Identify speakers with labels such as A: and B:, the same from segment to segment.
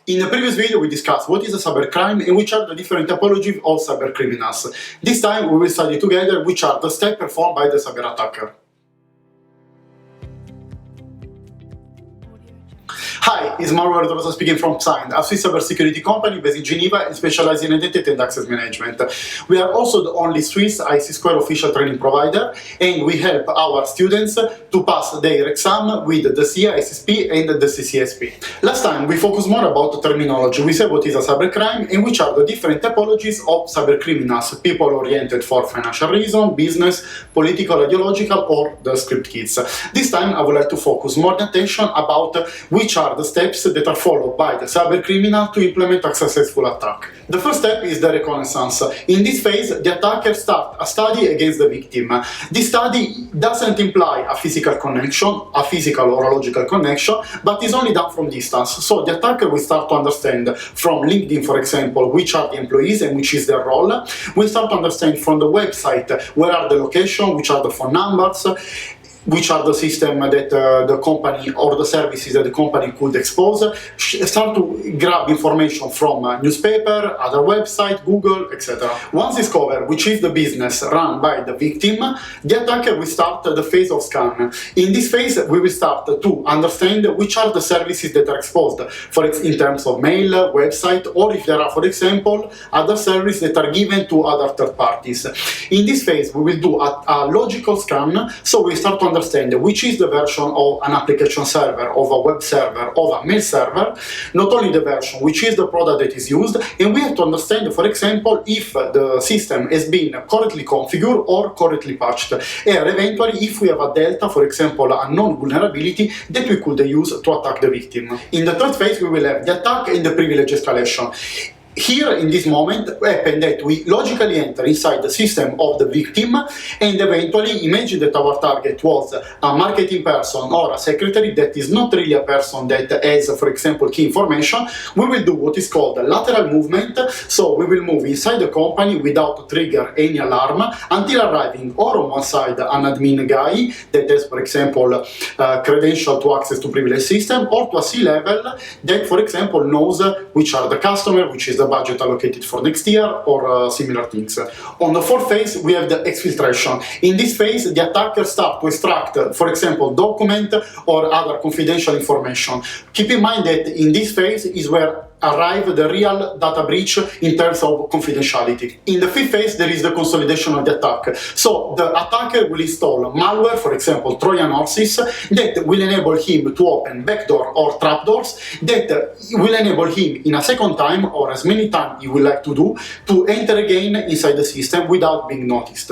A: In the previous video we discussed what is a cybercrime and which are the different typologies of cybercriminals. This time we will study together which are the steps performed by the cyber attacker. Hi, it's Mauro Verderosa speaking from PSYND, a Swiss cybersecurity company based in Geneva and specialized in identity and access management. We are also the only Swiss IC2 official training provider, and we help our students to pass their exam with the CISSP and the CCSP. Last time we focused more about the terminology. We said what is a cybercrime and which are the different typologies of cybercriminals, people oriented for financial reason, business, political, ideological, or the script kids. This time I would like to focus more attention about which are the steps that are followed by the cybercriminal to implement a successful attack. The first step is the reconnaissance. In this phase, the attacker starts a study against the victim. This study doesn't imply a physical connection, a physical or a logical connection, but is only done from distance. So the attacker will start to understand from LinkedIn, for example, which are the employees and which is their role. We'll start to understand from the website where are the locations, which are the phone numbers, which are the system that the company or the services that the company could expose, start to grab information from newspaper, other website, Google, etc. Once discovered which is the business run by the victim, the attacker will start the phase of scan. In this phase, we will start to understand which are the services that are exposed, in terms of mail, website, or if there are, for example, other services that are given to other third parties. In this phase, we will do a logical scan, so we start to understand which is the version of an application server, of a web server, of a mail server, not only the version, which is the product that is used, and we have to understand, for example, if the system has been correctly configured or correctly patched, and eventually if we have a delta, for example, a known vulnerability that we could use to attack the victim. In the third phase, we will have the attack and the privilege escalation. Here, in this moment, happened that we logically enter inside the system of the victim and eventually imagine that our target was a marketing person or a secretary that is not really a person that has, for example, key information. We will do what is called a lateral movement, so we will move inside the company without trigger any alarm until arriving or on one side an admin guy that has, for example, credential to access to privileged system, or to a C-level that, for example, knows which are the customer, which is the budget allocated for next year, or similar things. On the fourth phase, we have the exfiltration. In this phase, the attacker starts to extract, for example, document or other confidential information. Keep in mind that in this phase is where arrive the real data breach in terms of confidentiality. In the fifth phase, there is the consolidation of the attack. So the attacker will install malware, for example, Trojan horses, that will enable him to open backdoor or trapdoors that will enable him in a second time, or as many times he would like to do, to enter again inside the system without being noticed.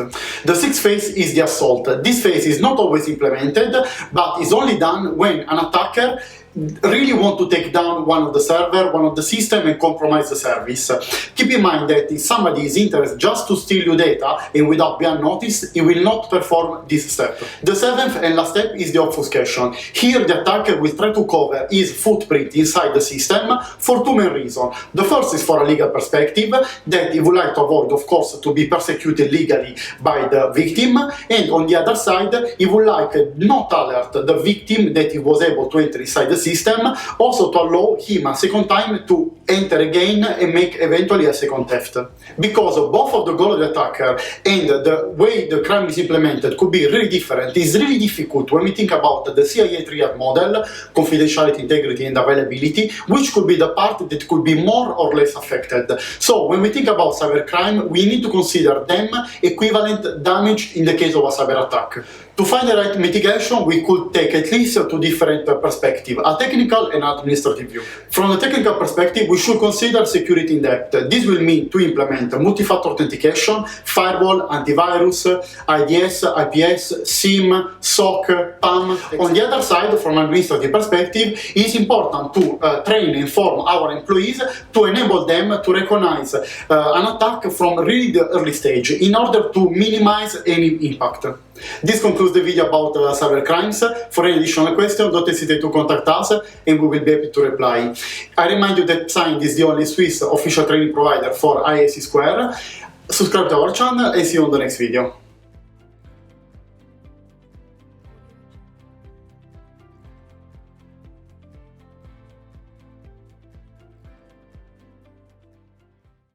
A: The sixth phase is the assault. This phase is not always implemented, but is only done when an attacker really want to take down one of the server, one of the system, and compromise the service. Keep in mind that if somebody is interested just to steal your data and without being noticed, he will not perform this step. The seventh and last step is the obfuscation. Here the attacker will try to cover his footprint inside the system for two main reasons. The first is for a legal perspective, that he would like to avoid, of course, to be persecuted legally by the victim, and on the other side, he would like not alert the victim that he was able to enter inside the system, also to allow him a second time to enter again and make eventually a second theft. Because both of the goal of the attacker and the way the crime is implemented could be really different. It's really difficult when we think about the CIA triad model, confidentiality, integrity, and availability, which could be the part that could be more or less affected. So when we think about cybercrime, we need to consider them equivalent damage in the case of a cyber attack. To find the right mitigation, we could take at least two different perspectives, a technical and administrative view. From the technical perspective, we should consider security in depth. This will mean to implement multi-factor authentication, firewall, antivirus, IDS, IPS, SIM, SOC, PAM. On the other side, from an administrative perspective, it is important to train and inform our employees to enable them to recognize an attack from really the early stage in order to minimize any impact. This concludes the video about cyber crimes. For any additional questions, don't hesitate to contact us and we will be happy to reply. I remind you that PSYND is the only Swiss official training provider for ISC2. Subscribe to our channel and see you on the next video.